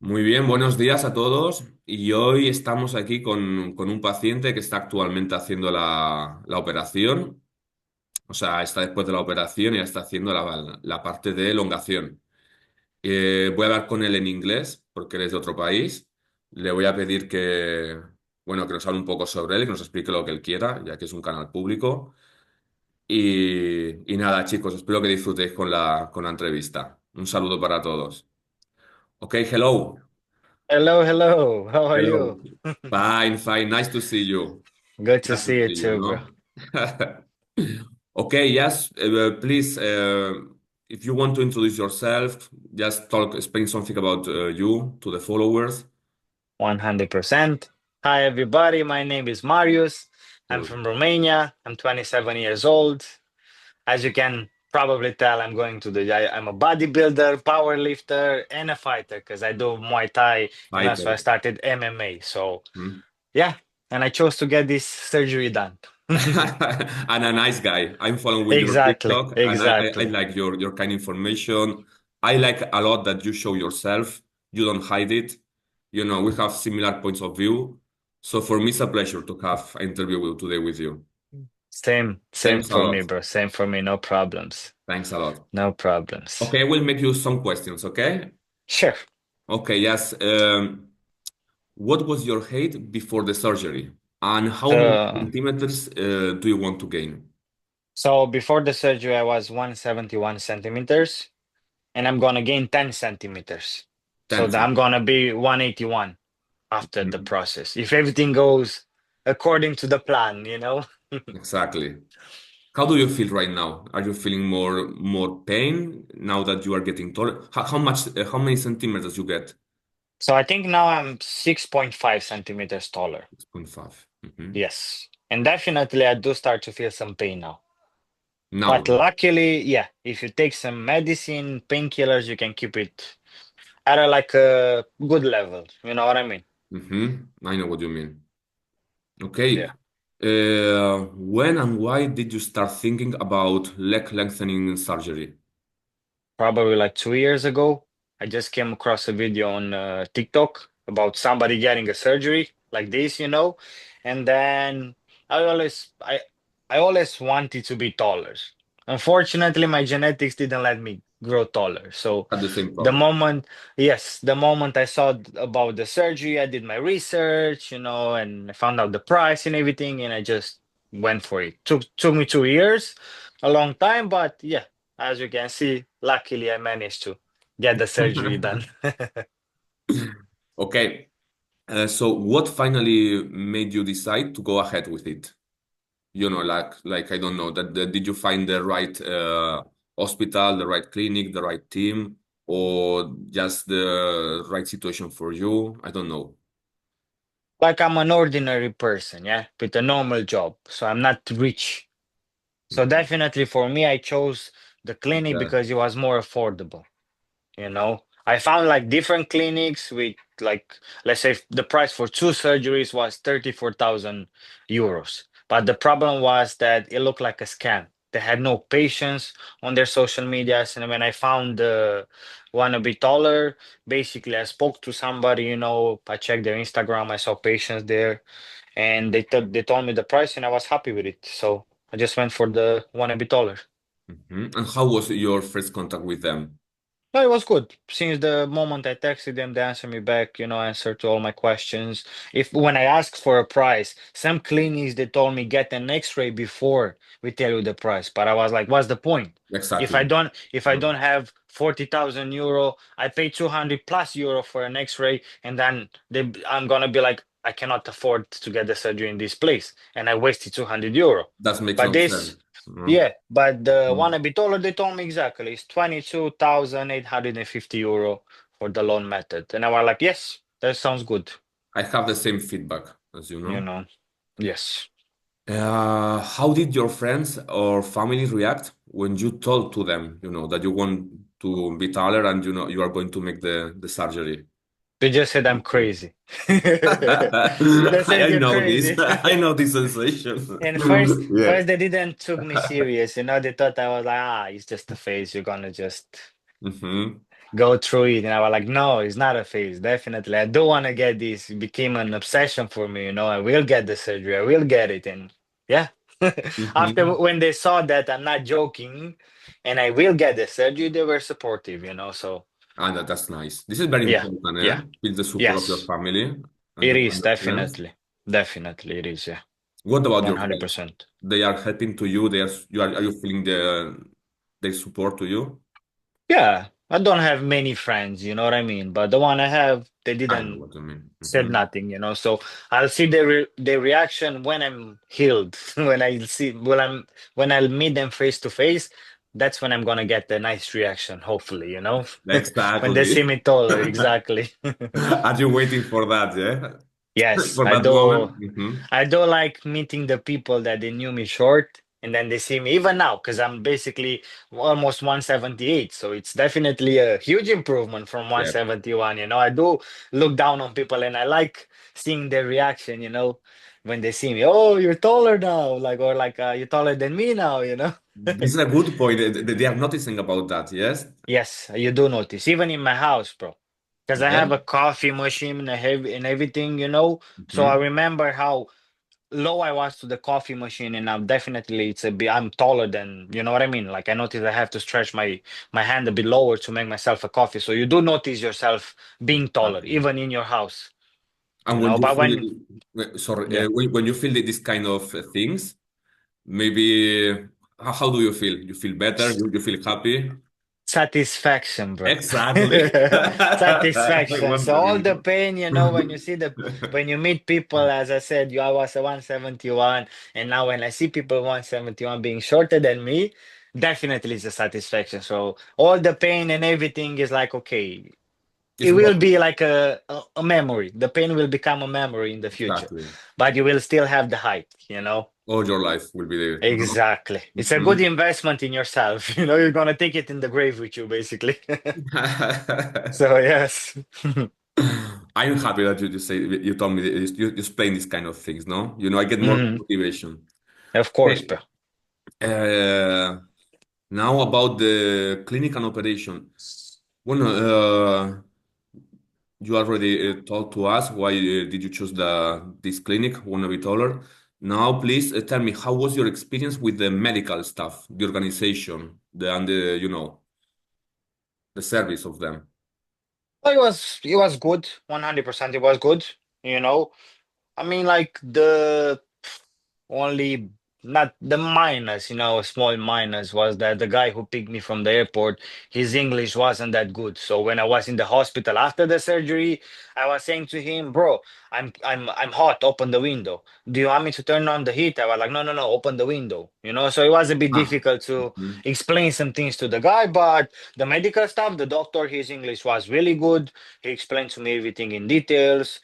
Muy bien, buenos días a todos. Y hoy estamos aquí con un paciente que está actualmente haciendo la operación. O sea, está después de la operación y ya está haciendo la parte de elongación. Voy a hablar con él en inglés porque él es de otro país. Le voy a pedir bueno, que nos hable un poco sobre él y que nos explique lo que él quiera, ya que es un canal público. Y nada, chicos, espero que disfrutéis con la entrevista. Un saludo para todos. Ok, hello. Hello, hello. How are Hello. you? Fine, fine. Nice to see you. Good to Nice to see you see you, too, bro. no? Okay, yes, please, if you want to introduce yourself, just explain something about you to the followers. 100%. Hi, everybody. My name is Marius. I'm Good. from Romania. I'm 27 years old. As you can probably tell, I'm a bodybuilder, power lifter, and a fighter because I do Muay Thai and also I Fighter. started MMA. So, Hmm? yeah, and I chose to get this surgery done. And a nice guy. I'm following with your Exactly, TikTok, and I exactly. like your kind information. I like a lot that you show yourself. You don't hide it. We have similar points of view. So for me, it's a pleasure to have an interview today with you. Same Thanks a for me, lot. bro. Same for me. No problems. Thanks a lot. No problems. Okay, I will make you some questions, okay? Sure. Okay, yes. What was your height before the surgery? And how many So, centimeters do you want to gain? so before the surgery, I was 171 centimeters, and I'm gonna gain 10 centimeters. 10 So I'm centimeters. gonna be 181 after the Mhm. process. If everything goes according to the plan, Exactly. How do you feel right now? Are you feeling more pain now that you are getting taller? How many centimeters you get? So I think now I'm 6.5 centimeters taller. 6.5. Mhm. Yes. And definitely I do start to feel some pain now. Now. But luckily, yeah, if you take some medicine, painkillers, you can keep it at a good level. You know what I mean? I know what you mean. Okay. Yeah. When and why did you start thinking about leg lengthening surgery? Probably like 2 years ago, I just came across a video on TikTok about somebody getting a surgery like this. And then I always I I always wanted to be taller. Unfortunately, my genetics didn't let me grow taller. So Had the same the problem. moment, yes, the moment I saw about the surgery, I did my research, and I found out the price and everything, and I just went for it. Took me 2 years, a long time, but yeah, as you can see, luckily I managed to get the surgery done. Okay. So what finally made you decide to go ahead with it? Like I don't know, did you find the right hospital, the right clinic, the right team, or just the right situation for you? I don't know. Like I'm an ordinary person, yeah, with a normal job, so I'm not rich. So Mhm. definitely for me, I chose the clinic The, because it was more affordable. I found like different clinics with like, let's say the price for two surgeries was 34,000 euros, but the problem was that it looked like a scam. They had no patience on their social medias, and when I found the wanna be taller, basically I spoke to somebody. I checked their Instagram, I saw patients there, and they told me the price and I was happy with it, so I just went for the wanna be taller. And how was your first contact with them? No, it was good. Since the moment I texted them, they answered me back, answered to all my questions. If when I asked for a price, some clinics they told me get an X-ray before we tell you the price. But I was like, what's the point? If I Exactly. don't if I No. don't have 40,000 euro, I pay 200 plus euro for an X-ray, and then I'm gonna be like, I cannot afford to get the surgery in this place, and I wasted 200 euro. That makes But no sense. this No? yeah, but the Mhm. wanna be taller, they told me exactly. It's 22,850 euro for the loan method. And I was like, yes, that sounds good. I have the same feedback, as you You know. know, yes. How did your friends or family react when you told to them, that you want to be taller and you are going to make the surgery? They just said I'm crazy. They said I you're know this. crazy. I know this sensation. And first, Yeah. first they didn't took me serious. They thought I was like, it's just a phase. You're gonna just hmm go through it. And I was like, no, it's not a phase. Definitely. I do want to get this. It became an obsession for me. I will get the surgery. I will get it. And yeah, after Hmm. when they saw that I'm not joking and I will get the surgery, they were supportive. So And that's nice. This is very yeah, important, eh? yeah, With the support of your yes, family and it your is kind of friends. definitely. Definitely it is. Yeah, What about your friends? 100%. They are helping to you. Are you feeling their support to you? Yeah, I don't have many friends, you know what I mean? But the one I have, they I know didn't what you mean. said nothing. So I'll see their reaction when I'm healed. When I'll meet them face to face. That's when I'm gonna get the nice reaction, hopefully. When they see Exactly. me taller, exactly. Are you waiting for that? Yeah, Yes, for I that do. moment. Hmm. I do like meeting the people that they knew me short and then they see me even now because I'm basically almost 178. So it's definitely a huge improvement from Yeah. 171. I do look down on people and I like seeing their reaction, when they see me. Oh, you're taller now, or like you're taller than me now. This is a good point. They are noticing about that. Yes. Yes, you do notice, even in my house, bro. Because I Yeah. have a coffee machine and everything. So I Hmm. remember how low I was to the coffee machine, and I'm definitely it's a bit I'm taller than you know what I mean. Like I notice I have to stretch my hand a bit lower to make myself a coffee. So you do notice yourself being taller, Exactly. even in your house. And when you But feel when it, sorry, yeah, when you feel this kind of things, maybe how do you feel? You feel better? s- You feel happy? satisfaction, bro. Exactly. Satisfaction. One So all the second. pain, when you meet people, as I said, I was a 171, and now when I see people 171 being shorter than me, definitely it's a satisfaction. So all the pain and everything is like, okay, It's it will what be like a memory. The pain will become a memory in the future, exactly. but you will still have the height. All your life will be there, no? Exactly. It's a good Mhm. investment in yourself. You're gonna take it in the grave with you, basically. So yes. I'm happy that you say you told me this, you explain these kind of things, no? I get more Hmm. motivation. Of course, Okay. bro. Uh, Now about the clinic and operation. Well, you already told to us why did you choose this clinic, Wannabetaller. Now, please tell me how was your experience with the medical staff, the organization, and the service of them. It was good. 100% it was good. You know, I mean, like the only not the minus, a small minus was that the guy who picked me from the airport, his English wasn't that good. So when I was in the hospital after the surgery, I was saying to him, bro, I'm hot, open the window. Do you want me to turn on the heat? I was like, no, no, no, open the window. So it was a bit Ah. difficult to Mhm. explain some things to the guy, but the medical staff, the doctor, his English was really good. He explained to me everything in details.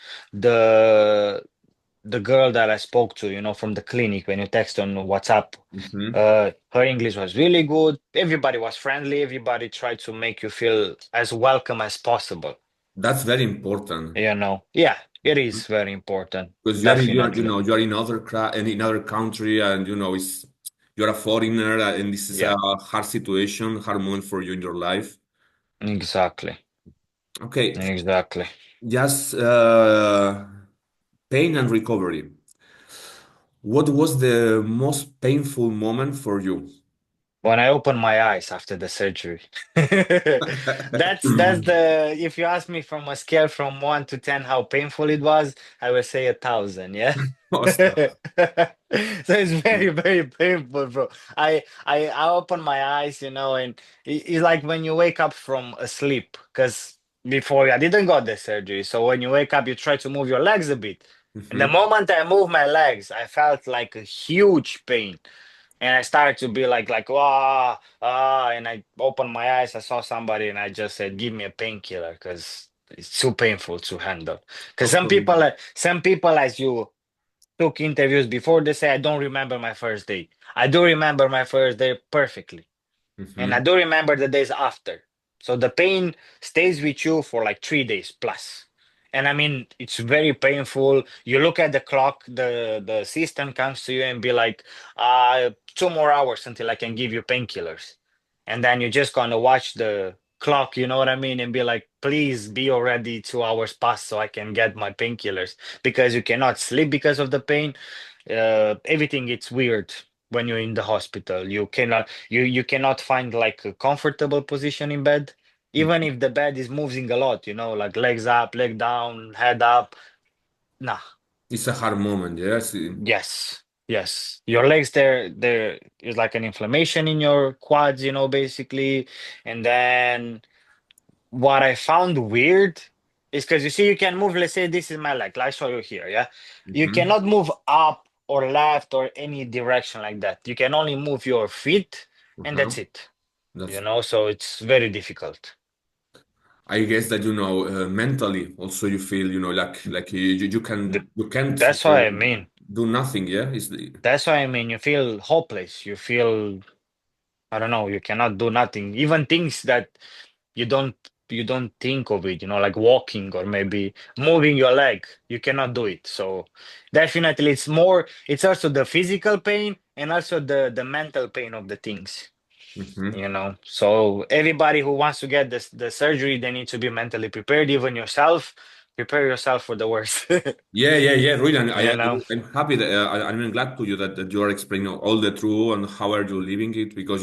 The girl that I spoke to, from the clinic when you text on WhatsApp, Mhm. her English was really good. Everybody was friendly. Everybody tried to make you feel as welcome as possible. That's very important Yeah, it is very important. because Definitely. you are in in other country, and it's you're a foreigner, and this is a Yeah, hard situation, hard moment for you in your life. exactly. Okay, Exactly. just pain and recovery. What was the most painful moment for you? When I opened my eyes after the surgery. That's the if you ask me from a scale from 1 to 10 how painful it was, I would say 1,000, yeah. Ostras. So it's very, very painful, bro. I open my eyes, and it's like when you wake up from a sleep, because before I didn't got the surgery. So when you wake up, you try to move your legs a bit. And the Mhm. moment I moved my legs, I felt like a huge pain. And I started to be like, and I opened my eyes. I saw somebody, and I just said, "Give me a painkiller," because it's too painful to handle. Because Of course. some people, as you took interviews before, they say, "I don't remember my first day." I do remember my first day perfectly. And I Mhm. do remember the days after. So the pain stays with you for like 3 days plus. And I mean, it's very painful. You look at the clock, the system comes to you and be like, 2 more hours until I can give you painkillers. And then you're just gonna watch the clock, you know what I mean, and be like, please be already 2 hours past so I can get my painkillers because you cannot sleep because of the pain. Everything it's weird when you're in the hospital. You cannot find like a comfortable position in bed, even Mhm. if the bed is moving a lot, like legs up, leg down, head up. Nah, It's a hard moment, yes. yes, yes. Your legs there is like an inflammation in your quads, basically. And then what I found weird is because you see, you can move, let's say this is my leg, like I show you here, yeah. You Mhm. cannot move up or left or any direction like that. You can only move your feet and Uh-huh. that's it. That's. So it's very difficult. I guess that mentally also you feel like you Th- you can't That's what I mean. do nothing. Yeah, it's the. That's what I mean. You feel hopeless. You feel, I don't know, you cannot do nothing. Even things that you don't you don't think of it, like walking or maybe moving your leg. You cannot do it. So definitely it's also the physical pain and also the mental pain of the things. Mhm. So everybody who wants to get the surgery, they need to be mentally prepared, even yourself. Prepare yourself for the worst. Yeah. Really, and you know I'm happy that I'm glad to you that you are explaining all the truth and how are you living it because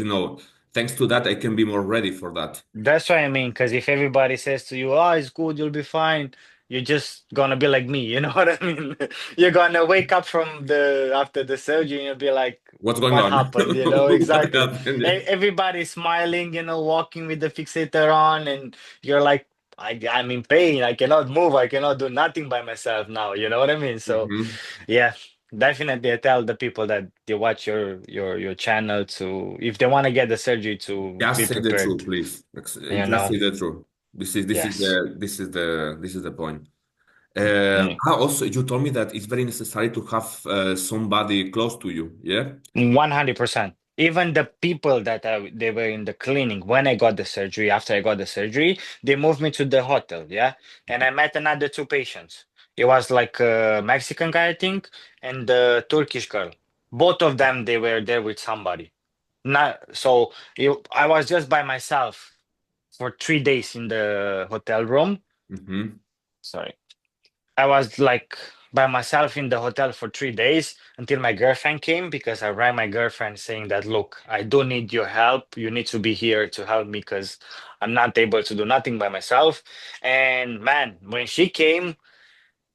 thanks to that I can be more ready for that. That's what I mean. Because if everybody says to you, "Oh, it's good, you'll be fine," you're just gonna be like me. You know what I mean? You're gonna wake up from the after the surgery and you'll be like, What's going "What on? happened?" What Exactly. happened? Yeah. Everybody's smiling, walking with the fixator on, and you're like, I'm in pain. I cannot move. I cannot do nothing by myself now. You know what I mean? So, Mhm. yeah, definitely. I tell the people that they watch your channel to, if they want to get the surgery, to be Just say the prepared. truth, please. You Just know. say the truth. Yes. This is the point. Mm. Also, you told me that it's very necessary to have somebody close to you. Yeah. 100%. Even the people that they were in the clinic when I got the surgery, after I got the surgery, they moved me to the hotel. Yeah. And I met another two patients. It was like a Mexican guy, I think, and the Turkish girl. Both of them, they were there with somebody. Not so I was just by myself for 3 days in the hotel room. Mm-hmm. Sorry. I was like by myself in the hotel for 3 days until my girlfriend came because I rang my girlfriend saying that, look, I do need your help. You need to be here to help me because I'm not able to do nothing by myself. And man, when she came,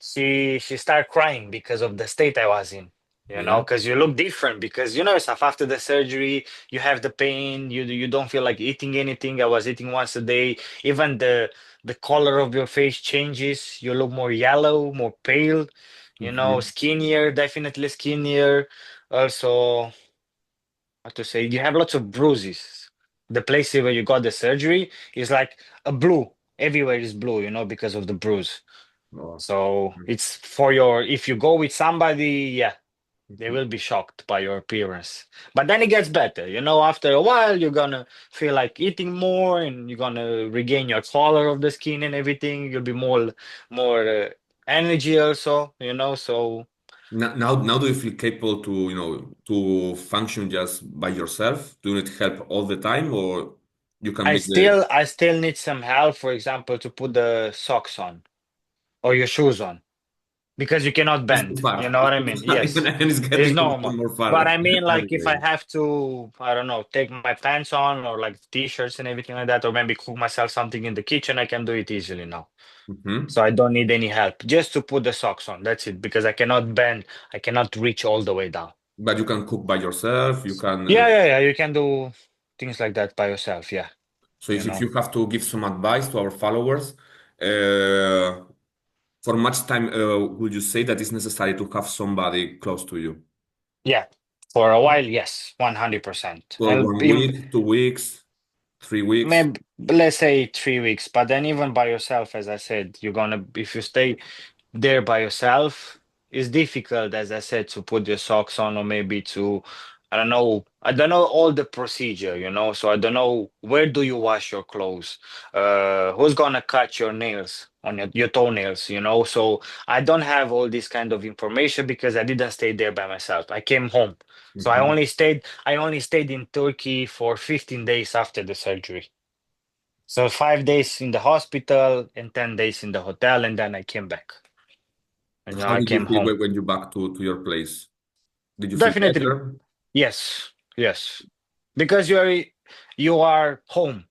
she started crying because of the state I was in. Yeah. Because you look different because yourself after the surgery, you have the pain, you don't feel like eating anything. I was eating once a day. Even the color of your face changes. You look more yellow, more pale, Mm-hmm. skinnier, definitely skinnier. Also, what to say, you have lots of bruises. The place where you got the surgery is like a blue. Everywhere is blue, because of the bruise. Oh. So it's for if you go with somebody, yeah, they will be shocked by your appearance. But then it gets better, after a while, you're gonna feel like eating more and you're gonna regain your color of the skin and everything. You'll be more energy also, so Now, do you feel capable to function just by yourself? Do you need help all the time, or you can I make the? still I still need some help, for example, to put the socks on or your shoes on. Because you cannot It's too bend. You far. know what It's I too mean? far, Yes, and it's it's getting normal. more But farther. I mean, like, if I Anyway. have to, I don't know, take my pants on or like t-shirts and everything like that, or maybe cook myself something in the kitchen, I can do it easily now. Hmm. So I don't need any help. Just to put the socks on. That's it. Because I cannot bend. I cannot reach all the way down. But you can cook by yourself. You can. Yeah, yeah, yeah. You can do things like that by yourself. Yeah. So You if know. you have to give some advice to our followers, uh, for much time, would you say that it's necessary to have somebody close to you? Yeah. For a while, yes, 100%. For And 1 week, 2 weeks, 3 weeks? maybe let's say 3 weeks, but then even by yourself, as I said, you're gonna if you stay there by yourself, it's difficult, as I said, to put your socks on or maybe to, I don't know all the procedure, so I don't know where do you wash your clothes, who's gonna cut your nails on your toenails, so I don't have all this kind of information because I didn't stay there by myself. I came home. So I only stayed in Turkey for 15 days after the surgery. So 5 days in the hospital and 10 days in the hotel, and then I came back. And How I did you came feel home. when you back to your place? Did you feel Definitely, better? yes, yes. Because you are home,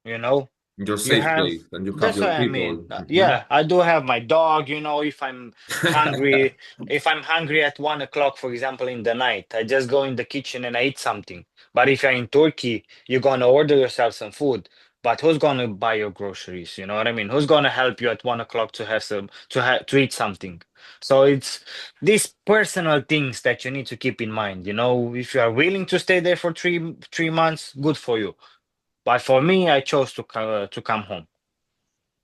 you know. In your You safe have, place and you have that's your what I mean. people. Yeah, I do have my dog, if I'm hungry, if I'm hungry at 1 o'clock, for example, in the night, I just go in the kitchen and I eat something. But if you're in Turkey, you're gonna order yourself some food. But who's gonna buy your groceries? You know what I mean? Who's gonna help you at 1 o'clock to have to eat something? So it's these personal things that you need to keep in mind. If you are willing to stay there for three months, good for you. But for me, I chose to come home.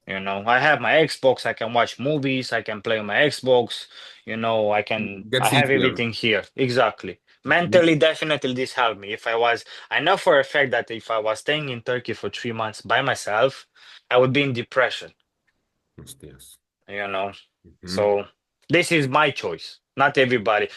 I have my Xbox, I can watch movies, I can play on my Xbox, I Gets have easier. everything here. Exactly. Mhm. Mentally, definitely this helped me. I know for a fact that if I was staying in Turkey for 3 months by myself, I would be in depression, Yes. you know. Mhm. So this is my choice, not everybody.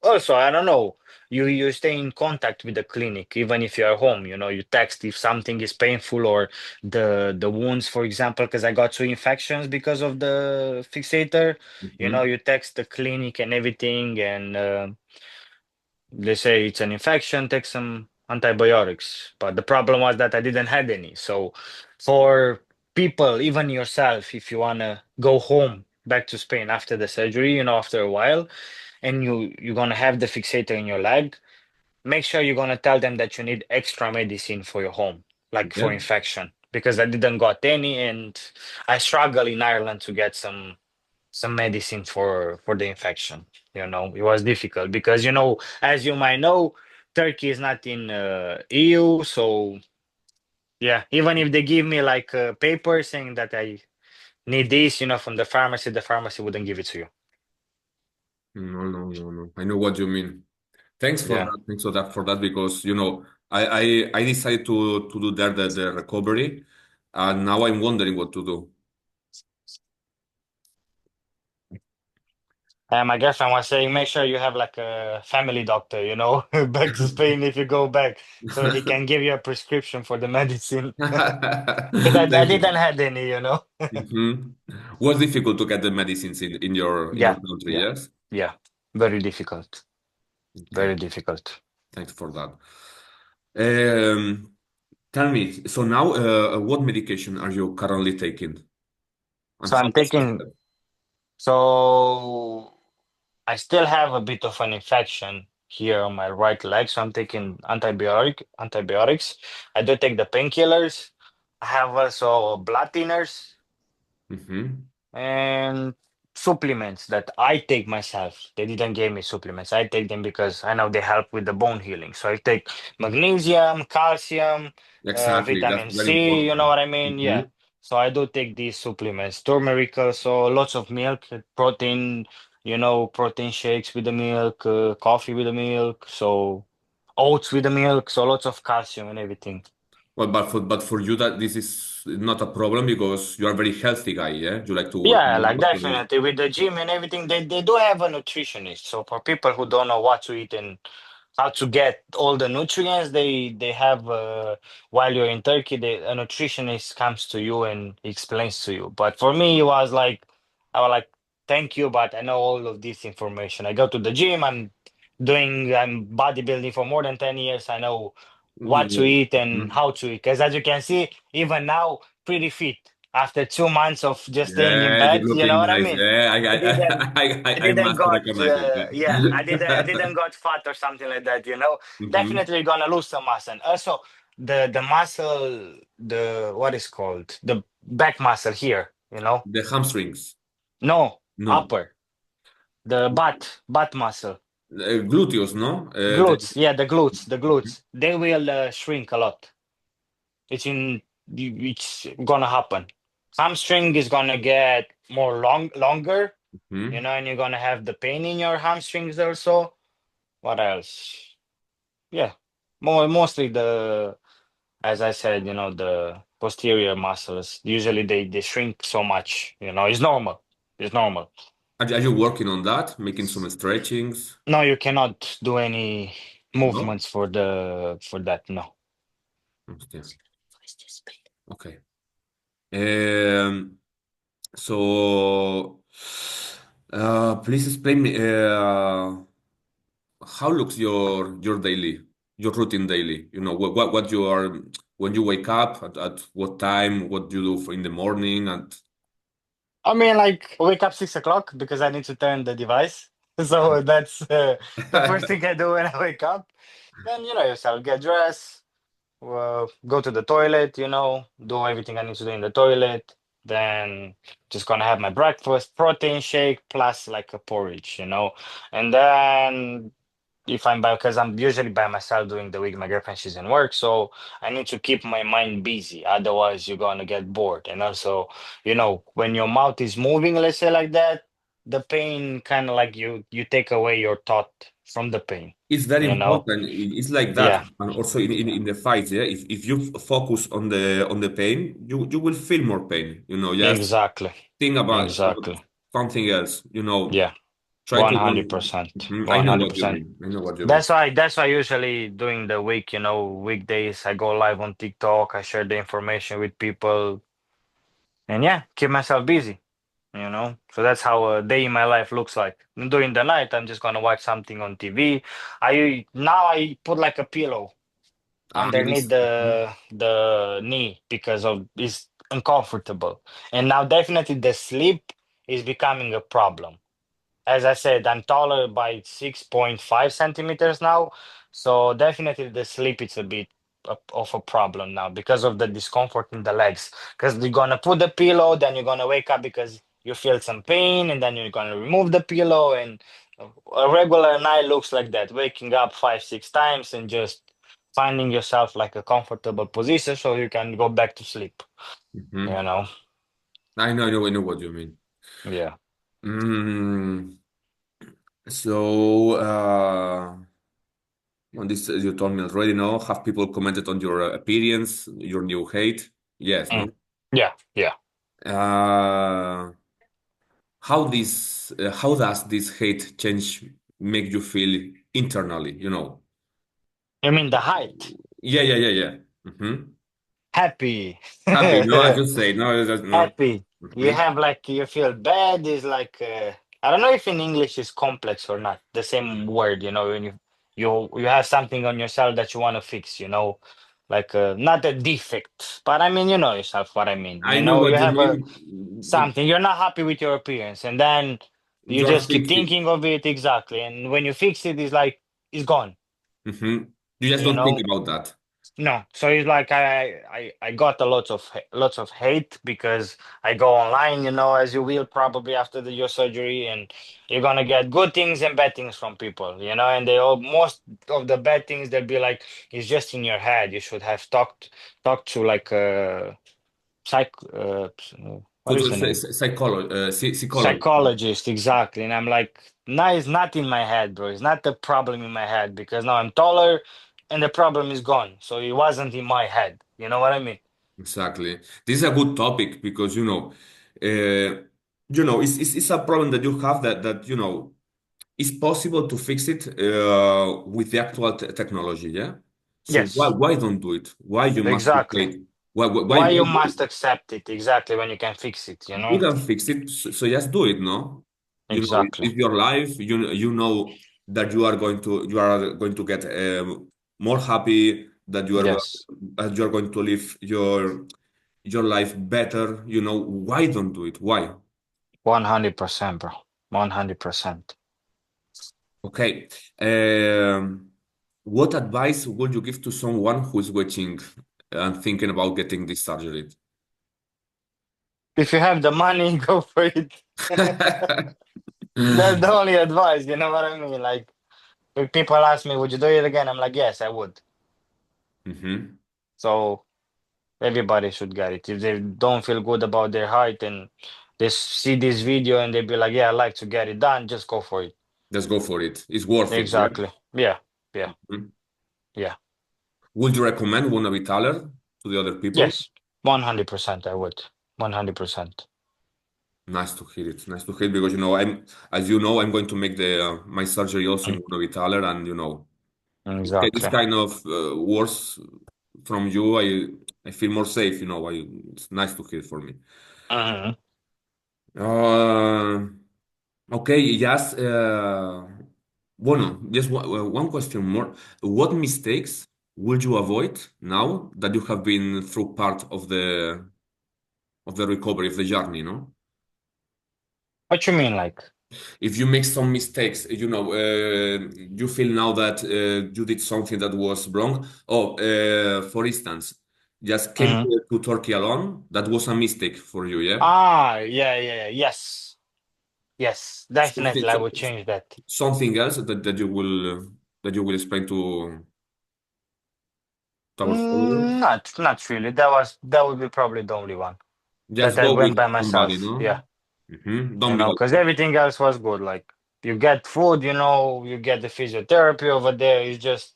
Also, I don't know. You stay in contact with the clinic even if you're home. You text if something is painful or the wounds, for example, because I got 2 infections because of the fixator. Mhm. You text the clinic and everything, and they say it's an infection, take some antibiotics. But the problem was that I didn't have any. So for people, even yourself, if you wanna go home back to Spain after the surgery, after a while, and you're gonna have the fixator in your leg, make sure you're gonna tell them that you need extra medicine for your home, like for Yeah. infection, because I didn't got any, and I struggle in Ireland to get some medicine for the infection. It was difficult because as you might know, Turkey is not in EU, so yeah, even if they give me like a paper saying that I need this, from the pharmacy wouldn't give it to you. No, no, no, no. I know what you mean. Thanks for Yeah. that. Thanks for that because I decided to do there the recovery, and now I'm wondering what to do. And my girlfriend was saying, make sure you have like a family doctor, back to Spain if you go back, so he can give you a prescription for the medicine. Because I Thank didn't you. have any. Mhm. Was difficult to get the medicines in your Yeah, country, yeah, yes? yeah. Very difficult. Okay, Very difficult. thanks for that. Um, Tell me, so now, what medication are you currently taking, and So how I'm was taking, it? so I still have a bit of an infection here on my right leg, so I'm taking antibiotics. I do take the painkillers. I have also blood thinners Mm-hmm. and supplements that I take myself. They didn't give me supplements. I take them because I know they help with the bone healing. So I take magnesium, calcium, Exactly, that's vitamin very C, you know important. what I mean? Mm-hmm. Yeah. So I do take these supplements, turmeric, so lots of milk, protein, protein shakes with the milk, coffee with the milk, so oats with the milk, so lots of calcium and everything. Well, but for you that this is not a problem because you are a very healthy guy, yeah? You like to work Yeah, like out. definitely with the gym and everything, they do have a nutritionist. So for people who don't know what to eat and how to get all the nutrients, they have while you're in Turkey, a nutritionist comes to you and explains to you. But for me, it was like I was like, thank you, but I know all of this information. I go to the gym, I'm bodybuilding for more than 10 years. I know what to eat and Mhm. how to eat. Because as you can see, even now, pretty fit after 2 months of just staying in Yeah, you're bed. You know looking what I nice. mean? Yeah, I didn't. I I didn't must got recognize it. yeah. I Yeah. didn't got fat or something like that. Hmm. Definitely gonna lose some muscle. And also the muscle, the what is called the back muscle here. The hamstrings. No, No. upper, the butt muscle. Gluteus, no? Glutes, yeah, the glutes, they will shrink a lot. It's gonna happen. Hamstring is gonna get more longer, Mhm. and you're gonna have the pain in your hamstrings also. What else? Yeah, mostly as I said, the posterior muscles. Usually they shrink so much. It's normal. It's normal. Are you working on that? Making some stretchings? No, you cannot do any No? movements for that. No. Okay. Okay. Um, so, please explain me how looks your daily, your routine daily? You know, what you are when you wake up, at what time, what you do in the morning, and I mean, like, wake up 6 o'clock because I need to turn the device. So that's the first thing I do when I wake up. Then, you know yourself, get dressed, go to the toilet, do everything I need to do in the toilet. Then just gonna have my breakfast, protein shake plus like a porridge, and then if I'm by, because I'm usually by myself during the week. My girlfriend, she's in work, so I need to keep my mind busy. Otherwise, you're gonna get bored. And also, when your mouth is moving, let's say like that, the pain kind of like you take away your thought from the pain. it's very You know? important. It's like that, Yeah, and also in the fights. Yeah, if you focus on the pain, you will feel more pain. You know, just exactly, think about exactly. something else. You know, Yeah, try to one hundred don't. percent, Mhm. I one know hundred what you percent. mean. I know what you mean. That's why usually during the week, weekdays, I go live on TikTok. I share the information with people, and yeah, keep myself busy. So that's how a day in my life looks like. During the night, I'm just gonna watch something on TV. I put like a pillow underneath This. Mhm. the knee because of it's uncomfortable. And now definitely the sleep is becoming a problem. As I said, I'm taller by 6.5 centimeters now. So definitely the sleep is a bit of a problem now because of the discomfort in the legs. Because you're gonna put the pillow, then you're gonna wake up because you feel some pain, and then you're gonna remove the pillow. And a regular night looks like that, waking up 5, 6 times and just finding yourself like a comfortable position so you can go back to sleep. You Mhm. know? I know what you mean. Yeah. Mm, so, on this, you told me already, no? Have people commented on your appearance, your new height? Yes, Mm. no? Yeah, yeah. Uh, how does this hate change make you feel internally, you know? You mean the height? Yeah. Happy. Happy, no, I just say, no, that's, no. Happy. You Hmm. have like you feel bad is like I don't know if in English is complex or not. The same word, when you have something on yourself that you want to fix, like not a defect, but I mean you know yourself what I mean. I know You what you have a mean. something you're not happy with your appearance, and then you You're just keep fixing. thinking of it exactly, and when you fix it, it's like it's gone. Hmm. You just You don't think know, about that. No, so it's like I got a lots of hate because I go online, as you will probably after your surgery, and you're gonna get good things and bad things from people, and they all most of the bad things they'll be like it's just in your head. You should have talked to like a what is the name? Psychology. Psychologist, exactly. And I'm like, no, it's not in my head, bro. It's not the problem in my head because now I'm taller and the problem is gone. So it wasn't in my head. You know what I mean? Exactly. This is a good topic because it's a problem that you have that it's possible to fix it with the actual technology. Yeah. So Yes, why don't do it? Why you must exactly. wait? Why Why you must accept it exactly when you can fix it, you you know? can fix it? So just do it. No. Exactly. It's your life. You know that you are going to get more happy. Yes. You are going to live your life better. Why don't do it? Why? 100%, bro. 100%. Okay. Um, what advice would you give to someone who is watching and thinking about getting this surgery? If you have the money, go for it. That's the only advice, you know what I mean? Like, if people ask me, would you do it again? I'm like, yes, I would. Hmm. So everybody should get it. If they don't feel good about their height and they see this video and they be like, "Yeah, I like to get it done," just go for it. Just go for it. It's worth it. Yeah. Exactly. Yeah. Yeah. Mhm. Yeah. Would you recommend Wannabetaller to the other people? Yes. 100%. I would. 100%. Nice to hear it. Nice to hear it because as you know, I'm going to make the my surgery also in Wannabetaller, and this Exactly. kind of words from you, I feel more safe, you know. It's nice to hear for me. Mhm. Uh, okay, just bueno, just one question more. What mistakes would you avoid now that you have been through part of the recovery of the journey, no? What you mean, like? If you make some mistakes, you know, you feel now that you did something that was wrong. Oh, for instance, just came Mhm. to Turkey alone. That was a mistake for you, yeah? Ah, yeah, yeah, yes, yes, Something, definitely. I would change that. something else that you will explain to our followers. Not really. That would be probably the only one that Just I go with went by somebody, myself. no? Yeah, Don't be because alone. everything else was good. Like you get food, you get the physiotherapy over there. It's just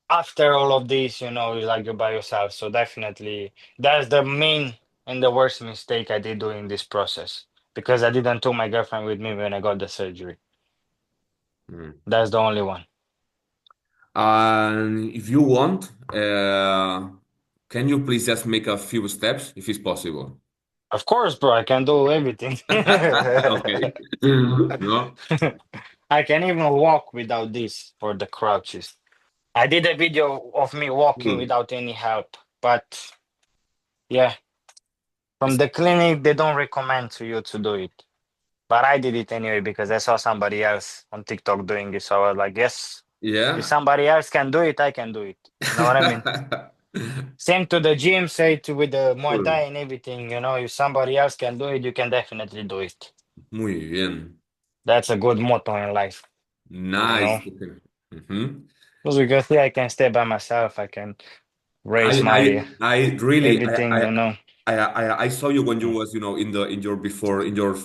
after all of this, it's like you're by yourself. So definitely, that's the main and the worst mistake I did during this process because I didn't took my girlfriend with me when I got the surgery. Mm. That's the only one. And if you want, can you please just make a few steps if it's possible? Of course, bro, I can do everything. Okay. No? I can even walk without this for the crouches. I did a video of me walking Cool. without any help, but yeah, from It's- the clinic, they don't recommend to you to do it. But I did it anyway because I saw somebody else on TikTok doing it. So I was like, yes, if Yeah. somebody else can do it, I can do it. You know what I mean? Same to the gym, say to with the Muay Cool. Thai and everything, if somebody else can do it, you can definitely do it. Muy bien. That's a good motto in life, you know. Nice. Okay. Mhm. Because you can see I can stay by myself, I can raise my I really, everything, I saw you when you Mm. was, you know, in your before, in your,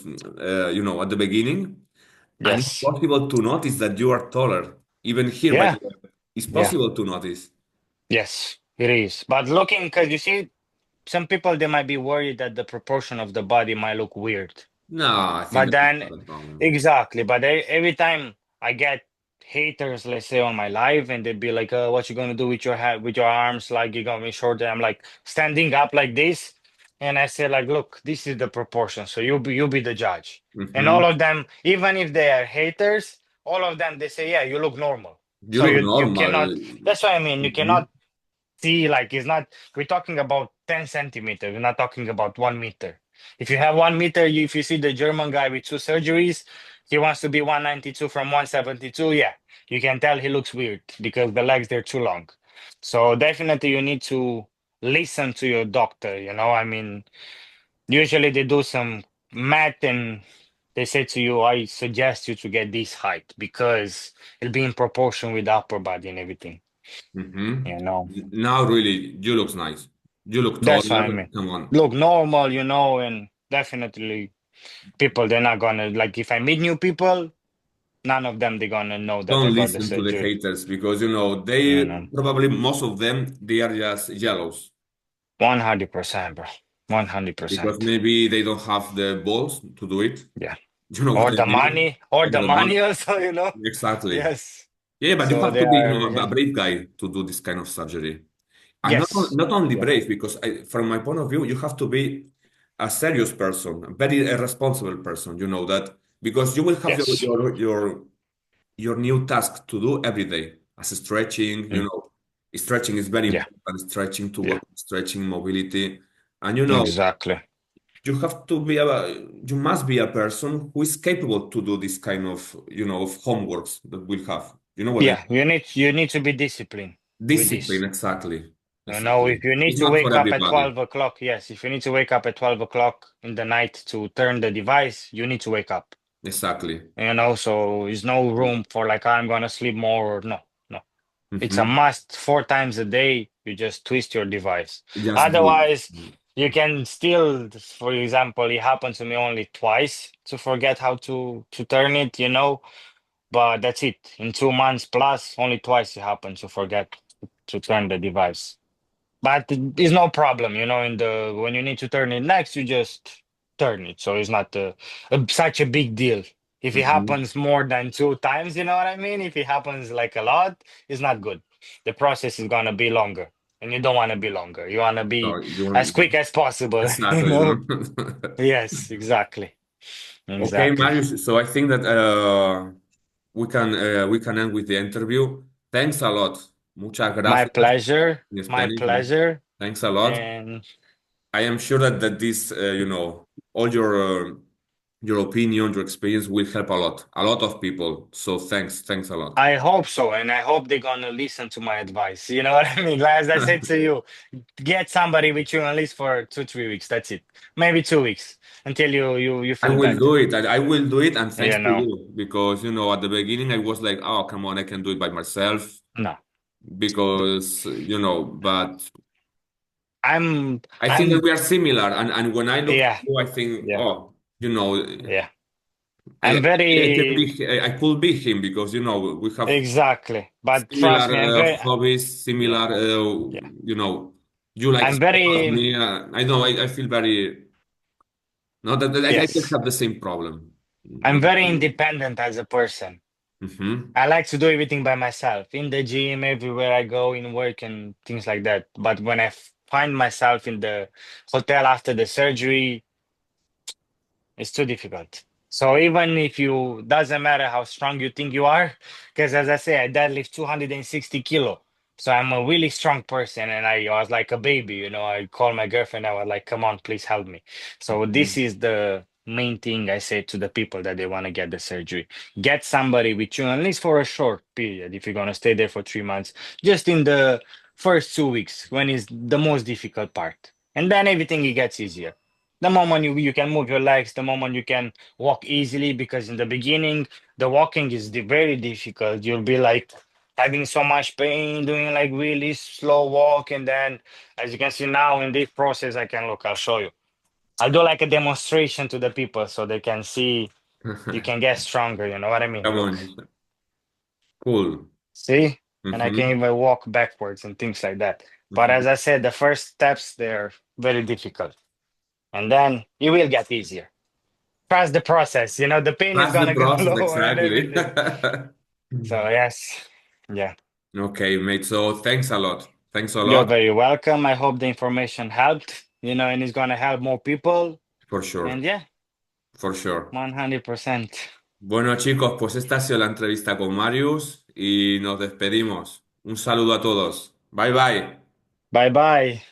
you know, at the beginning, and it's Yes. possible to notice that you are taller. Even here, by Yeah. the way, it's Yeah. possible to notice. Yes, it is. But looking, because you see, some people they might be worried that the proportion of the body might look weird. No, I think But that is then, not a problem. exactly. But every time I get haters, let's say on my live, and they'd be like, "What you gonna do with your head, with your arms? Like you're gonna be short?" I'm like standing up like this, and I say like, "Look, this is the proportion. So you be the judge." And Hmm. all of them, even if they are haters, all of them they say, "Yeah, you look normal." You So look you normal. cannot. That's what I mean. You Hmm. cannot see like it's not we're talking about 10 centimeters, we're not talking about 1 meter. If you have 1 meter, if you see the German guy with two surgeries, he wants to be 192 from 172. Yeah, you can tell he looks weird because the legs they're too long. So definitely you need to listen to your doctor, I mean, usually they do some math and they say to you, I suggest you to get this height because it'll be in proportion with the upper body and everything, Hmm. you know Now, really, you look nice. You look That's what I taller. mean. Come on. Look normal, and definitely people they're not gonna like if I meet new people, none of them they're gonna know that I Don't got the listen to the surgery. haters because, you know, they You know, probably, most of them, they are just jealous 100%, bro. because 100%. maybe they don't have the balls to do it. Yeah. You know Or what I the mean? money, or Or the the money. money also, Exactly. Yes. Yeah, but you So have they to be, you are, know, a yeah. brave guy to do this kind of surgery. And Yes. not only Yeah. brave, because from my point of view, you have to be a serious person, a very responsible person. You know that because you will have Yes. your new task to do every day, as stretching. You Mm. know, stretching is very Yeah. important. Stretching to Yeah. work, stretching mobility, and you know Exactly. you have to be you must be a person who is capable to do this kind of of homeworks that we'll have. You know what I Yeah. mean? You need to be disciplined with this. Discipline, exactly, If exactly. you need It's to not for wake up at everybody. 12 o'clock, yes, if you need to wake up at 12 o'clock in the night to turn the device, you need to wake up. Exactly. So there's no room for like, I'm gonna sleep more or no, no. It's a Hmm. must 4 times a day. You just twist your device. Just do Otherwise, it. you can still, for example, it happened to me only twice to forget how to turn it, but that's it. In 2 months plus, only twice it happened to forget to turn the device. But it's no problem, in the when you need to turn it next, you just turn it. So it's not such a big deal. If it Hmm. happens more than 2 times, you know what I mean? If it happens like a lot, it's not good. The process is gonna be longer. and you don't want to be longer. You want to be No, you as want quick as possible, you exactly, know? no? Yes, exactly. Okay, Exactly. Marius. So I think that we can end with the interview. Thanks a lot. Muchas My gracias pleasure. in My Spanish. pleasure. Thanks a lot. And I am sure that this, all your opinion, your experience will help a lot of people. So thanks a lot. I hope so. And I hope they're going to listen to my advice. You know what I mean? As I said to you, get somebody with you at least for 2, 3 weeks. That's it. Maybe 2 weeks until you I feel will better. do it. I will do it, and thanks You to know? you because at the beginning I was like, oh, come on, I can do it by myself No. because but I'm I think that I'm we are similar, and when I look at yeah, you, I think, yeah, oh, yeah. I, I'm very I could be him because we have exactly. But trust similar me, I'm very hobbies, yeah, similar, yeah. you like I'm sport, very me, I know, I feel very, no, that I can yes. have the same problem. I'm very independent as a person. Mm-hmm. I like to do everything by myself in the gym, everywhere I go, in work and things like that. But when I find myself in the hotel after the surgery, it's too difficult. So even if you doesn't matter how strong you think you are, because as I say, I deadlift 260 kilo. So I'm a really strong person and I was like a baby, I called my girlfriend, I was like, come on, please help me. So this is the main thing I say to the people that they want to get the surgery. Get somebody with you, at least for a short period, if you're gonna stay there for 3 months, just in the first 2 weeks when it's the most difficult part. And then everything it gets easier. The moment you can move your legs, the moment you can walk easily, because in the beginning the walking is very difficult. You'll be like having so much pain, doing like really slow walk, and then as you can see now in this process, I'll show you. I'll do like a demonstration to the people so they can see you can get stronger. You know what I mean? Come Look, on, cool. see, and I can Mm-hmm. even walk backwards and things like that. But Mm-hmm. as I said, the first steps they're very difficult, and then it will get easier. Trust the process. The pain is That's the gonna go process, lower and exactly. everything. So yes, yeah, Okay, mate. So thanks a lot. Thanks a you're lot. very welcome. I hope the information helped. And it's gonna help more people. For sure. And yeah, For sure. 100%. Bueno, chicos, pues esta ha sido la entrevista con Marius y nos despedimos. Un saludo a todos. Bye bye. Bye bye.